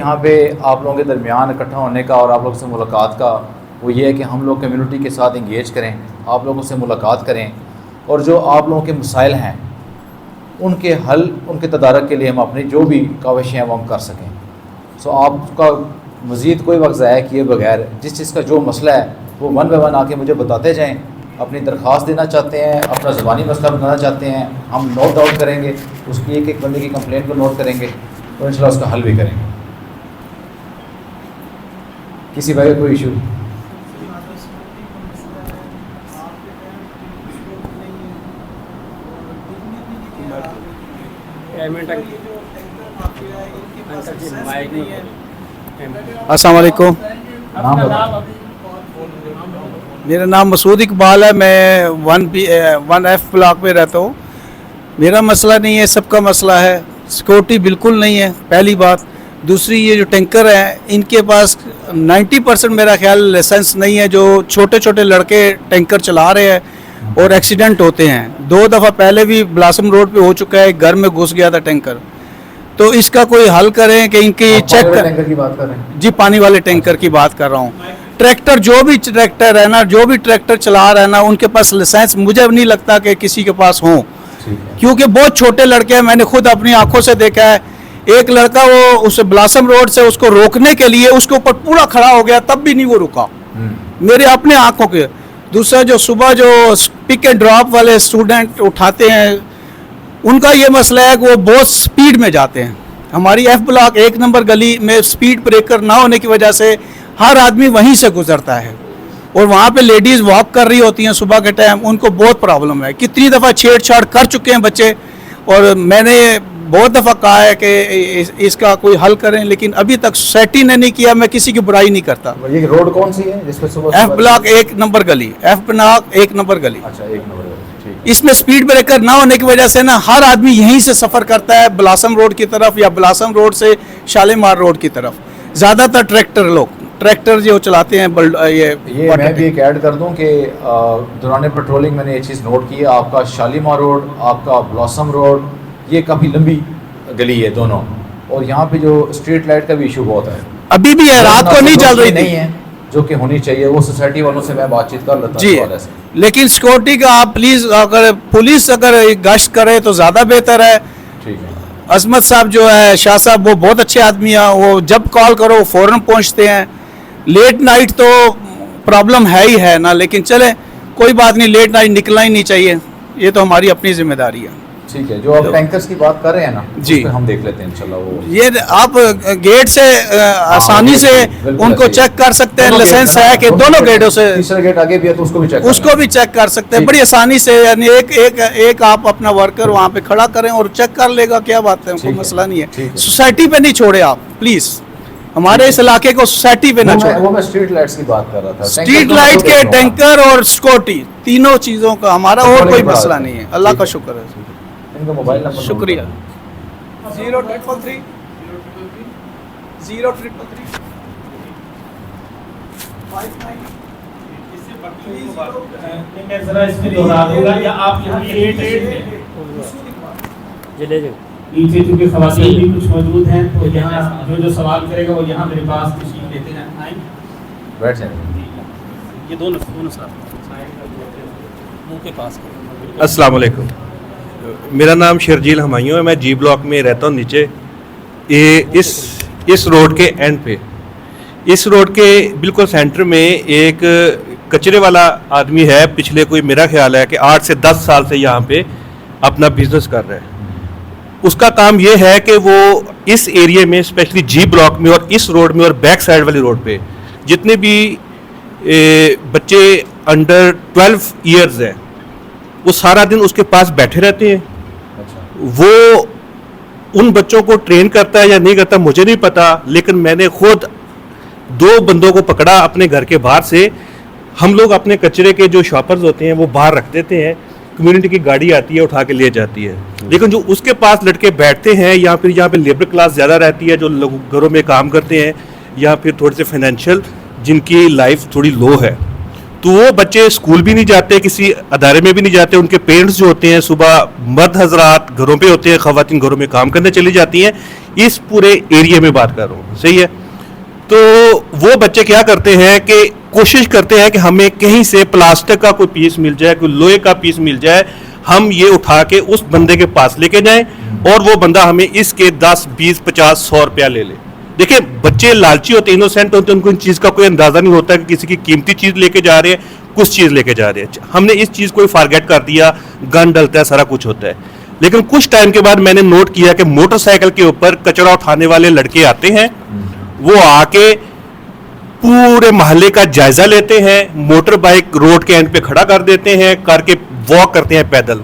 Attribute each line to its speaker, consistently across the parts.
Speaker 1: यहाँ पे आप लोगों के दरमियान इकट्ठा होने का और आप लोगों से मुलाकात का वो ये है कि हम लोग कम्युनिटी के साथ इंगेज करें, आप लोगों से मुलाकात करें और जो आप लोगों के मसाइल हैं उनके हल, उनके तदारक के लिए हम अपनी जो भी काविशें हैं वो हम कर सकें। सो आपका मज़ीद कोई वक्त ज़ाया किए बगैर जिस चीज़ का जो मसला है वो वन बाय वन आके मुझे बताते जाएँ। अपनी दरख्वास्त देना चाहते हैं, अपना ज़बानी मसला बताना चाहते हैं, हम नोट आउट करेंगे, उसकी एक एक बंदे की कंप्लेंट को नोट करेंगे और इंशाल्लाह उसका हल भी करेंगे। किसी भाई का कोई इशू?
Speaker 2: अस्सलाम वालेकुम।
Speaker 1: नाम बताओ।
Speaker 2: मेरा नाम मसूद इकबाल है, मैं 1F ब्लॉक में रहता हूँ। मेरा मसला नहीं है, सबका मसला है। सिक्योरिटी बिल्कुल नहीं है, पहली बात। दूसरी, ये जो टैंकर हैं इनके पास 90% मेरा ख्याल लाइसेंस नहीं है। जो छोटे छोटे लड़के टैंकर चला रहे हैं और एक्सीडेंट होते हैं। 2 दफ़ा पहले भी ब्लासम रोड पे हो चुका है, घर में घुस गया था टैंकर। तो इसका कोई हल करें कि इनकी चेक कर।
Speaker 1: टैंकर की बात कर रहे हैं
Speaker 2: जी, पानी वाले टैंकर की बात कर रहा हूँ। ट्रैक्टर, जो भी ट्रैक्टर है ना, जो भी ट्रैक्टर चला रहा है ना, उनके पास लाइसेंस मुझे नहीं लगता कि किसी के पास हो, क्योंकि बहुत छोटे लड़के हैं। मैंने खुद अपनी आंखों से देखा है। एक लड़का वो उस ब्लासम रोड से उसको रोकने के लिए उसके ऊपर पूरा खड़ा हो गया, तब भी नहीं वो रुका, मेरे अपने आंखों के। दूसरा, जो सुबह जो पिक एंड ड्रॉप वाले स्टूडेंट उठाते हैं, उनका ये मसला है कि वो बहुत स्पीड में जाते हैं। हमारी F ब्लॉक 1 नंबर गली में स्पीड ब्रेकर ना होने की वजह से हर आदमी वहीं से गुजरता है और वहाँ पे लेडीज़ वॉक कर रही होती हैं सुबह के टाइम, उनको बहुत प्रॉब्लम है। कितनी दफ़ा छेड़छाड़ कर चुके हैं बच्चे और मैंने बहुत दफ़ा कहा है कि इसका कोई हल करें, लेकिन अभी तक सोसाइटी ने नहीं किया। मैं किसी की बुराई नहीं करता।
Speaker 1: ये रोड कौन सी है जिसपे सुबह?
Speaker 2: F ब्लॉक 1 नंबर गली, F ब्लॉक 1 नंबर गली।
Speaker 1: अच्छा, 1 नंबर गली, ठीक।
Speaker 2: इसमें स्पीड ब्रेकर ना होने की वजह से ना हर आदमी यहीं से सफ़र करता है, ब्लासम रोड की तरफ या ब्लासम रोड से शालीमार रोड की तरफ। ज़्यादातर ट्रैक्टर जो चलाते हैं
Speaker 1: ये मैं भी एक ऐड कर दूं कि दौरान पेट्रोलिंग मैंने ये चीज़ नोट की है। आपका शालीमार रोड, आपका ब्लॉसम रोड, ये काफ़ी लंबी गली है दोनों, और यहाँ पे जो स्ट्रीट लाइट का भी इशू बहुत है।
Speaker 2: अभी भी है, रात को नहीं चल रही
Speaker 1: नहीं है जो कि होनी चाहिए। वो सोसाइटी वालों से मैं बातचीत कर लेता
Speaker 2: जी, लेकिन सिक्योरिटी का आप प्लीज़, अगर पुलिस अगर गश्त करे तो ज़्यादा बेहतर है।
Speaker 1: ठीक है।
Speaker 2: अजमत साहब जो है, शाह साहब, वो बहुत अच्छे आदमी हैं। वो जब कॉल करो वो फ़ौरन पहुँचते हैं। लेट नाइट तो प्रॉब्लम है ही है ना, लेकिन चले कोई बात नहीं, लेट नाइट निकलना ही नहीं चाहिए। ये तो हमारी अपनी जिम्मेदारी है।
Speaker 1: ठीक है। जो आप टैंकर्स की बात कर रहे हैं ना,
Speaker 2: जी,
Speaker 1: हम देख लेते हैं इंशाल्लाह। वो
Speaker 2: ये आप गेट से आसानी से उनको चेक कर सकते हैं, लाइसेंस है कि दोनों गेटों से।
Speaker 1: तीसरा गेट आगे भी है तो उसको भी चेक
Speaker 2: कर सकते हैं बड़ी आसानी से। यानी एक आप अपना वर्कर वहाँ पे खड़ा करें और चेक कर लेगा, क्या बात है, कोई मसला नहीं है। सोसाइटी पे नहीं छोड़े आप प्लीज़, हमारे इस इलाके को सोसाइटी पे ना छोड़े।
Speaker 1: वो मैं स्ट्रीट लाइट्स की बात कर रहा था।
Speaker 2: स्ट्रीट लाइट के, टैंकर और सिक्योरिटी, तीनों चीज़ों का हमारा और कोई मसला नहीं है। अल्लाह का शुक्र है।
Speaker 1: इनका मोबाइल नंबर
Speaker 2: शुक्रिया। 0333 0333
Speaker 3: मैं जरा इसमें दोहरा दूंगा या आप यहाँ नीचे चूंकि खवातीन भी कुछ मौजूद हैं, तो यहाँ जो सवाल करेगा वो यहाँ मेरे पास तशरीफ लेते हैं।
Speaker 1: बैठ जाए।
Speaker 3: ये दोनों साथ मुंह के पास।
Speaker 4: अस्सलाम वालेकुम, मेरा नाम शर्जील हमायूं है। मैं जी ब्लॉक में रहता हूँ नीचे। ये इस रोड के एंड पे, इस रोड के बिल्कुल सेंटर में एक कचरे वाला आदमी है। पिछले कोई मेरा ख्याल है कि 8 से 10 साल से यहाँ पे अपना बिजनेस कर रहा है। उसका काम ये है कि वो इस एरिया में, स्पेशली जी ब्लॉक में और इस रोड में और बैक साइड वाली रोड पे जितने भी बच्चे अंडर 12 ईयर्स हैं, वो सारा दिन उसके पास बैठे रहते हैं। वो उन बच्चों को ट्रेन करता है या नहीं करता मुझे नहीं पता, लेकिन मैंने खुद 2 बंदों को पकड़ा अपने घर के बाहर से। हम लोग अपने कचरे के जो शॉपर्स होते हैं वो बाहर रख देते हैं, कम्युनिटी की गाड़ी आती है उठा के ले जाती है। लेकिन जो उसके पास लड़के बैठते हैं या फिर यहाँ पे लेबर क्लास ज़्यादा रहती है, जो लोग घरों में काम करते हैं या फिर थोड़े से फाइनेंशियल जिनकी लाइफ थोड़ी लो है, तो वो बच्चे स्कूल भी नहीं जाते, किसी अदारे में भी नहीं जाते, उनके पेरेंट्स जो होते हैं सुबह मर्द हजरात घरों पे होते हैं, खवातीन घरों में काम करने चली जाती हैं। इस पूरे एरिया में बात कर रहा हूँ, सही है। तो वो बच्चे क्या करते हैं कि कोशिश करते हैं कि हमें कहीं से प्लास्टिक का कोई पीस मिल जाए, कोई लोहे का पीस मिल जाए, हम ये उठा के उस बंदे के पास लेके जाएं और वो बंदा हमें इसके 10, 20, 50, 100 रुपया ले ले। देखिए बच्चे लालची होते हैं, इनोसेंट होते हैं, उनको इन चीज का कोई अंदाजा नहीं होता कि किसी की कीमती चीज लेके जा रहे हैं, कुछ चीज लेके जा रहे हैं। हमने इस चीज को फॉरगेट कर दिया, गन डलता है, सारा कुछ होता है। लेकिन कुछ टाइम के बाद मैंने नोट किया कि मोटरसाइकिल के ऊपर कचरा उठाने वाले लड़के आते हैं, वो आके पूरे मोहल्ले का जायजा लेते हैं, मोटर बाइक रोड के एंड पे खड़ा कर देते हैं, करके वॉक करते हैं, पैदल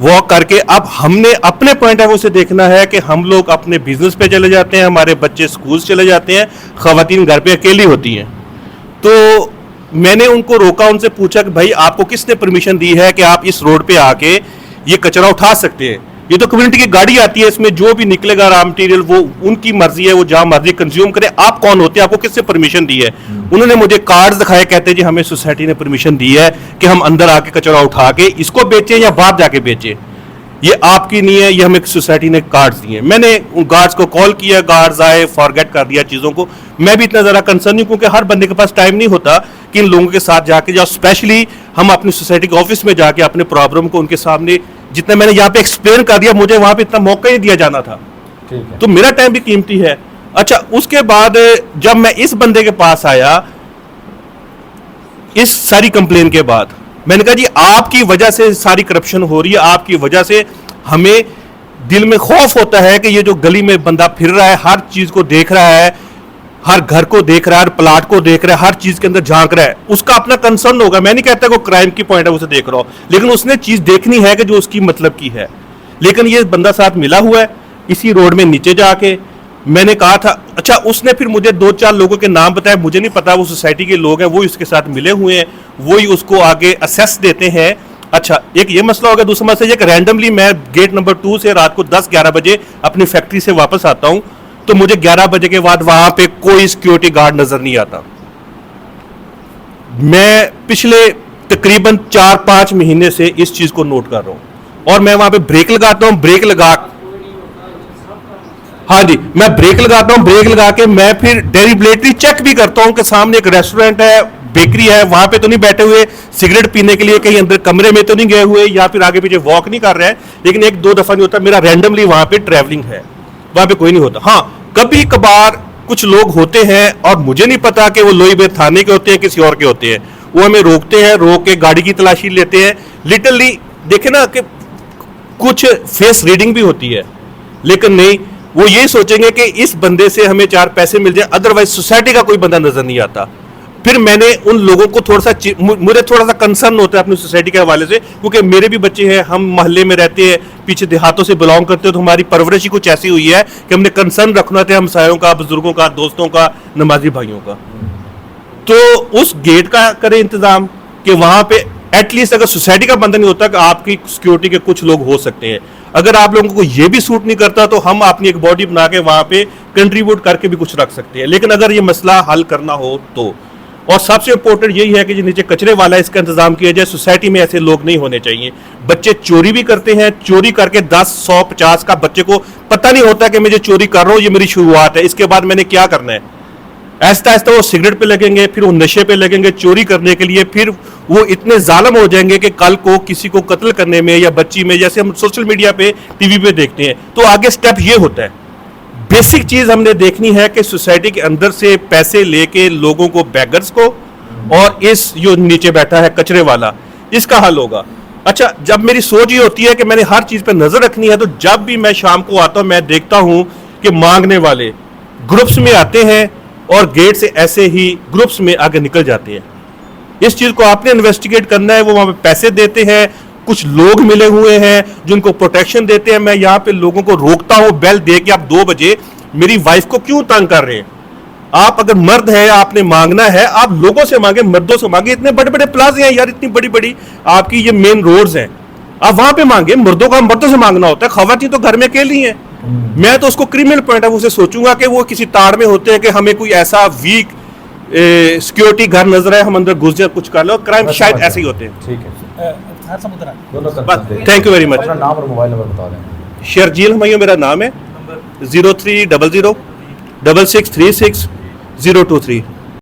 Speaker 4: वॉक करके। अब हमने अपने पॉइंट ऑफ व्यू से देखना है कि हम लोग अपने बिजनेस पे चले जाते हैं, हमारे बच्चे स्कूल चले जाते हैं, खवातीन घर पे अकेली होती हैं। तो मैंने उनको रोका, उनसे पूछा कि भाई आपको किसने परमिशन दी है कि आप इस रोड पे आके ये कचरा उठा सकते हैं? ये तो कम्युनिटी की गाड़ी आती है, इसमें जो भी निकलेगा रॉ मटेरियल वो उनकी मर्जी है, वो जहां मर्जी कंज्यूम करे। आप कौन होते हैं, आपको किससे परमिशन दी है? उन्होंने मुझे कार्ड्स दिखाए, कहते जी हमें सोसाइटी ने परमिशन दी है कि हम अंदर आके कचरा उठा के इसको बेचें या बाहर जाके बेचें, ये आपकी नहीं है, ये हमें सोसाइटी ने कार्ड्स दिए। मैंने उन गार्ड्स को कॉल किया, गार्ड्स आए, फॉरगेट कर दिया चीज़ों को। मैं भी इतना ज़्यादा कंसर्न नहीं, क्योंकि हर बंदे के पास टाइम नहीं होता कि इन लोगों के साथ जाके जाओ। स्पेशली हम अपनी सोसाइटी के ऑफिस में जाके अपने प्रॉब्लम को उनके सामने, जितना मैंने यहाँ पे एक्सप्लेन कर दिया, मुझे वहां पे इतना मौका ही दिया जाना था। तो मेरा टाइम भी कीमती है। अच्छा, उसके बाद जब मैं इस बंदे के पास आया, इस सारी कंप्लेन के बाद मैंने कहा जी आपकी वजह से सारी करप्शन हो रही है, आपकी वजह से हमें दिल में खौफ होता है कि ये जो गली में बंदा फिर रहा है, हर चीज को देख रहा है, हर घर को देख रहा है, हर प्लाट को देख रहा है, हर चीज के अंदर झांक रहा है, उसका अपना कंसर्न होगा। मैं नहीं कहता कि वो क्राइम की पॉइंट है उसे देख रहा हो, लेकिन उसने चीज देखनी है कि जो उसकी मतलब की है। लेकिन ये बंदा साथ मिला हुआ है इसी रोड में नीचे जाके। मैंने कहा था, अच्छा उसने फिर मुझे 2-4 लोगों के नाम बताए, मुझे नहीं पता, वो सोसाइटी के लोग हैं, वो इसके साथ मिले हुए हैं, वो ही उसको आगे असेस देते हैं। अच्छा, एक ये मसला हो गया। दूसरा मसला ये कि रैंडमली मैं गेट नंबर 2 से रात को 10-11 बजे अपनी फैक्ट्री से वापस आता हूं, तो मुझे 11 बजे के बाद वहां पे कोई सिक्योरिटी गार्ड नजर नहीं आता। मैं पिछले तकरीबन 4-5 महीने से इस चीज को नोट कर रहा हूं, और मैं वहां पे ब्रेक लगाता हूं, ब्रेक लगा, हाँ जी, मैं ब्रेक लगाता हूं, ब्रेक लगा के मैं फिर डेलिबरेटली चेक भी करता हूं कि सामने एक रेस्टोरेंट है, बेकरी है, वहां पे तो नहीं बैठे हुए सिगरेट पीने के लिए, कहीं अंदर कमरे में तो नहीं गए हुए, या फिर आगे पीछे वॉक नहीं कर रहे हैं। लेकिन 1-2 दफा नहीं होता, मेरा रैंडमली वहां पे ट्रैवलिंग है, वहां पे कोई नहीं होता। हाँ, कभी कभार कुछ लोग होते हैं, और मुझे नहीं पता कि वो लोईबे थाने के होते हैं किसी और के होते हैं, वो हमें रोकते हैं, रोक के गाड़ी की तलाशी लेते हैं। लिटरली देखे ना कि कुछ फेस रीडिंग भी होती है, लेकिन नहीं, वो ये सोचेंगे कि इस बंदे से हमें 4 पैसे मिल जाए, अदरवाइज सोसाइटी का कोई बंदा नजर नहीं आता। फिर मैंने उन लोगों को मुझे थोड़ा सा कंसर्न होता है अपनी सोसाइटी के हवाले से, क्योंकि मेरे भी बच्चे हैं, हम मोहल्ले में रहते हैं, पीछे देहातों से बिलोंग करते हैं, तो हमारी परवरिश ही कुछ ऐसी हुई है कि हमने कंसर्न रखना था हमसायों का, बुजुर्गों का, दोस्तों का, नमाजी भाइयों का। तो उस गेट का करें इंतजाम कि वहां पे एटलीस्ट अगर सोसाइटी का बंदा नहीं होता कि आपकी सिक्योरिटी के कुछ लोग हो सकते हैं। अगर आप लोगों को ये भी सूट नहीं करता तो हम अपनी एक बॉडी बना के वहां पे कंट्रीब्यूट करके भी कुछ रख सकते हैं। लेकिन अगर ये मसला हल करना हो तो, और सबसे इंपॉर्टेंट यही है कि जो नीचे कचरे वाला है इसका इंतजाम किया जाए। सोसाइटी में ऐसे लोग नहीं होने चाहिए। बच्चे चोरी भी करते हैं, चोरी करके 10, 100, 50 का बच्चे को पता नहीं होता कि मैं जो चोरी कर रहा हूँ ये मेरी शुरुआत है, इसके बाद मैंने क्या करना है। ऐसा ऐसा वो सिगरेट पे लगेंगे, फिर वो नशे पे लगेंगे चोरी करने के लिए, फिर वो इतने जालिम हो जाएंगे कि कल को किसी को कत्ल करने में या बच्ची में, जैसे हम सोशल मीडिया पे, टीवी पे देखते हैं। तो आगे स्टेप ये होता है, बेसिक चीज हमने देखनी है कि सोसाइटी के अंदर से पैसे लेके लोगों को, बैगर्स को, और इस जो नीचे बैठा है कचरे वाला, इसका हल होगा। अच्छा, जब मेरी सोच ये होती है कि मैंने हर चीज पे नजर रखनी है, तो जब भी मैं शाम को आता हूं मैं देखता हूं कि मांगने वाले ग्रुप्स में आते हैं और गेट से ऐसे ही ग्रुप्स में आगे निकल जाते हैं। इस चीज को आपने इन्वेस्टिगेट करना है। वो वहां पे पैसे देते हैं, कुछ लोग मिले हुए हैं जिनको प्रोटेक्शन देते हैं। मैं यहाँ पे लोगों को रोकता हूँ बेल दे के, आप 2 बजे मेरी वाइफ को क्यों तंग कर रहे हैं? आप अगर मर्द है, आपने मांगना है, आप लोगों से मांगे, मर्दों से मांगे। इतने बड़े बड़े प्लाजे हैं यार, इतनी बड़ी बड़ी आपकी ये मेन रोड्स हैं, आप वहां पे मांगे। मर्दों का मर्दों से मांगना होता है, खवातीन तो घर में अकेली हैं। मैं तो उसको क्रिमिनल पॉइंट ऑफ व्यू से सोचूंगा कि वो किसी ताड़ में होते हैं कि हमें कोई ऐसा वीक सिक्योरिटी घर नजर आए, हम अंदर घुस जाए, कुछ कर लो, क्राइम
Speaker 1: बस
Speaker 4: शायद
Speaker 1: समझ
Speaker 4: ऐसे ही
Speaker 1: गया।
Speaker 4: होते हैं।
Speaker 1: ठीक है, दोनों
Speaker 4: बस,
Speaker 1: करते
Speaker 4: thank you very much.
Speaker 1: अपना नाम और मोबाइल नंबर बता दें।
Speaker 4: शर्जील हमायूं मेरा नाम है, 0300 6636 023।